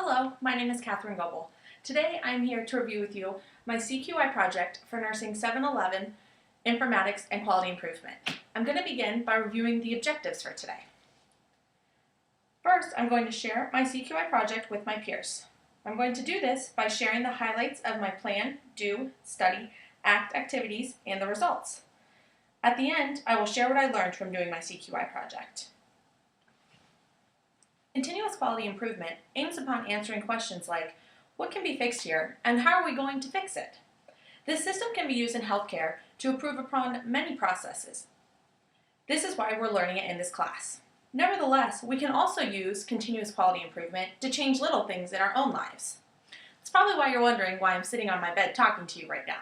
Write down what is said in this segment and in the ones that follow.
Hello, my name is Catherine Goebel. Today I'm here to review with you my CQI project for Nursing 711, Informatics and Quality Improvement. I'm going to begin by reviewing the objectives for today. First, I'm going to share my CQI project with my peers. I'm going to do this by sharing the highlights of my plan, do, study, act activities, and the results. At the end, I will share what I learned from doing my CQI project. Continuous quality improvement aims upon answering questions like, what can be fixed here, and how are we going to fix it? This system can be used in healthcare to improve upon many processes. This is why we're learning it in this class. Nevertheless, we can also use continuous quality improvement to change little things in our own lives. That's probably why you're wondering why I'm sitting on my bed talking to you right now.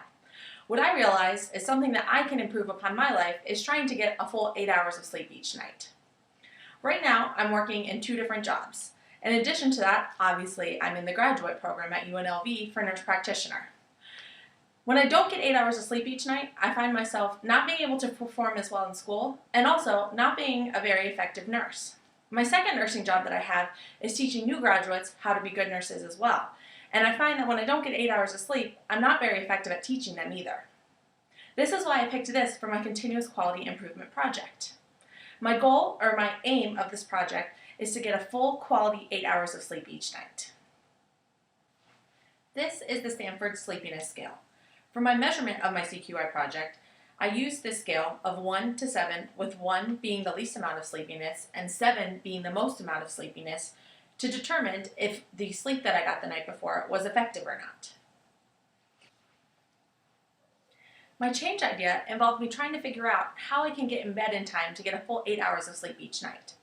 What I realized is something that I can improve upon my life is trying to get a full 8 hours of sleep each night. Right now, I'm working in 2 different jobs. In addition to that, obviously, I'm in the graduate program at UNLV for nurse practitioner. When I don't get 8 hours of sleep each night, I find myself not being able to perform as well in school and also not being a very effective nurse. My second nursing job that I have is teaching new graduates how to be good nurses as well. And I find that when I don't get 8 hours of sleep, I'm not very effective at teaching them either. This is why I picked this for my continuous quality improvement project. My goal, or my aim of this project, is to get a full quality 8 hours of sleep each night. This is the Stanford Sleepiness Scale. For my measurement of my CQI project, I used this scale of 1 to 7, with 1 being the least amount of sleepiness and 7 being the most amount of sleepiness, to determine if the sleep that I got the night before was effective or not. My change idea involved me trying to figure out how I can get in bed in time to get a full 8 hours of sleep each night.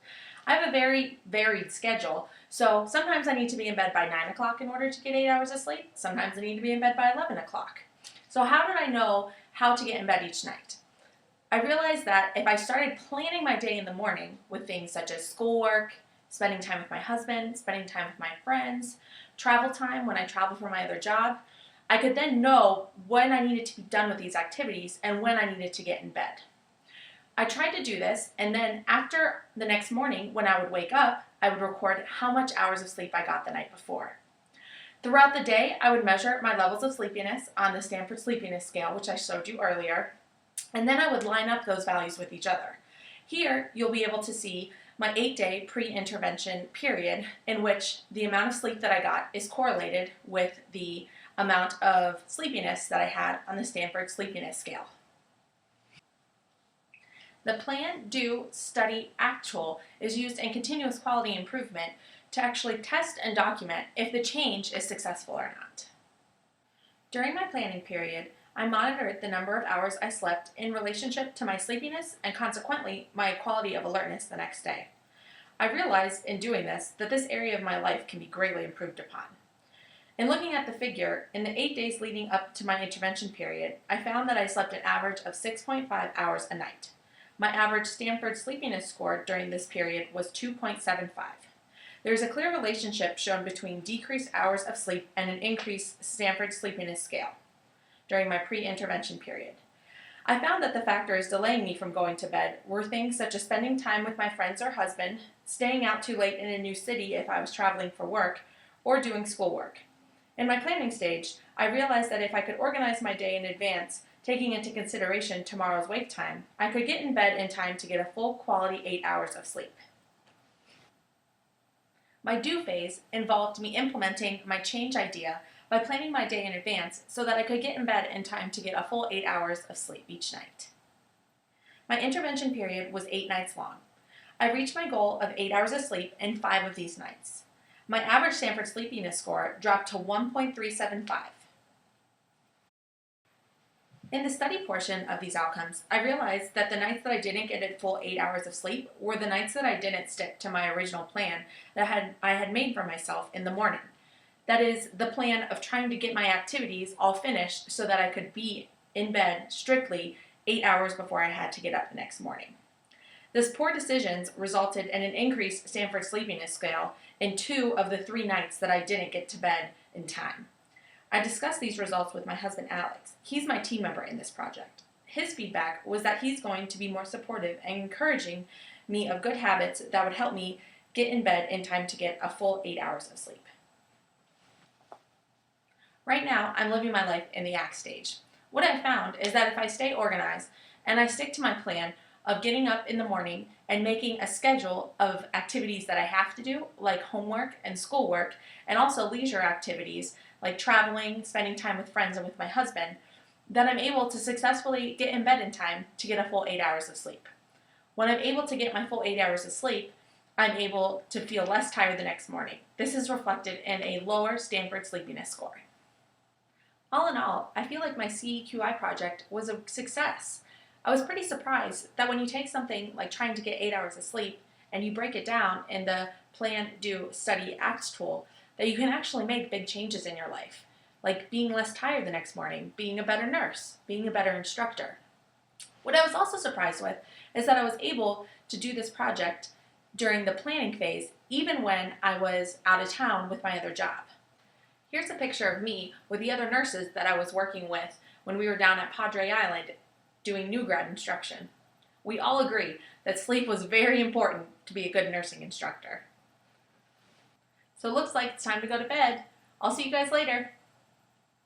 I have a very varied schedule, so sometimes I need to be in bed by 9 o'clock in order to get 8 hours of sleep. Sometimes I need to be in bed by 11 o'clock. So how did I know how to get in bed each night? I realized that if I started planning my day in the morning with things such as schoolwork, spending time with my husband, spending time with my friends, travel time when I travel for my other job, I could then know when I needed to be done with these activities and when I needed to get in bed. I tried to do this, and then after the next morning when I would wake up, I would record how much hours of sleep I got the night before. Throughout the day, I would measure my levels of sleepiness on the Stanford Sleepiness Scale, which I showed you earlier, and then I would line up those values with each other. Here, you'll be able to see my 8-day pre-intervention period in which the amount of sleep that I got is correlated with the amount of sleepiness that I had on the Stanford Sleepiness Scale. The plan, do, study, actual is used in continuous quality improvement to actually test and document if the change is successful or not. During my planning period, I monitored the number of hours I slept in relationship to my sleepiness and consequently my quality of alertness the next day. I realized in doing this that this area of my life can be greatly improved upon. In looking at the figure, in the 8 days leading up to my intervention period, I found that I slept an average of 6.5 hours a night. My average Stanford sleepiness score during this period was 2.75. There is a clear relationship shown between decreased hours of sleep and an increased Stanford sleepiness scale during my pre-intervention period. I found that the factors delaying me from going to bed were things such as spending time with my friends or husband, staying out too late in a new city if I was traveling for work, or doing schoolwork. In my planning stage, I realized that if I could organize my day in advance, taking into consideration tomorrow's wake time, I could get in bed in time to get a full quality 8 hours of sleep. My do phase involved me implementing my change idea by planning my day in advance so that I could get in bed in time to get a full 8 hours of sleep each night. My intervention period was 8 nights long. I reached my goal of 8 hours of sleep in 5 of these nights. My average Stanford sleepiness score dropped to 1.375. In the study portion of these outcomes, I realized that the nights that I didn't get a full 8 hours of sleep were the nights that I didn't stick to my original plan that I had made for myself in the morning. That is, the plan of trying to get my activities all finished so that I could be in bed strictly 8 hours before I had to get up the next morning. This poor decisions resulted in an increased Stanford sleepiness scale in 2 of the 3 nights that I didn't get to bed in time. I discussed these results with my husband Alex. He's my team member in this project. His feedback was that he's going to be more supportive and encouraging me of good habits that would help me get in bed in time to get a full 8 hours of sleep. Right now, I'm living my life in the act stage. What I found is that if I stay organized and I stick to my plan of getting up in the morning and making a schedule of activities that I have to do, like homework and schoolwork, and also leisure activities like traveling, spending time with friends, and with my husband, then I'm able to successfully get in bed in time to get a full 8 hours of sleep. When I'm able to get my full 8 hours of sleep, I'm able to feel less tired the next morning. This is reflected in a lower Stanford sleepiness score. All in all, I feel like my CEQI project was a success. I was pretty surprised that when you take something like trying to get 8 hours of sleep and you break it down in the Plan, Do, Study, Act tool, that you can actually make big changes in your life, like being less tired the next morning, being a better nurse, being a better instructor. What I was also surprised with is that I was able to do this project during the planning phase, even when I was out of town with my other job. Here's a picture of me with the other nurses that I was working with when we were down at Padre Island doing new grad instruction. We all agree that sleep was very important to be a good nursing instructor. So it looks like it's time to go to bed. I'll see you guys later.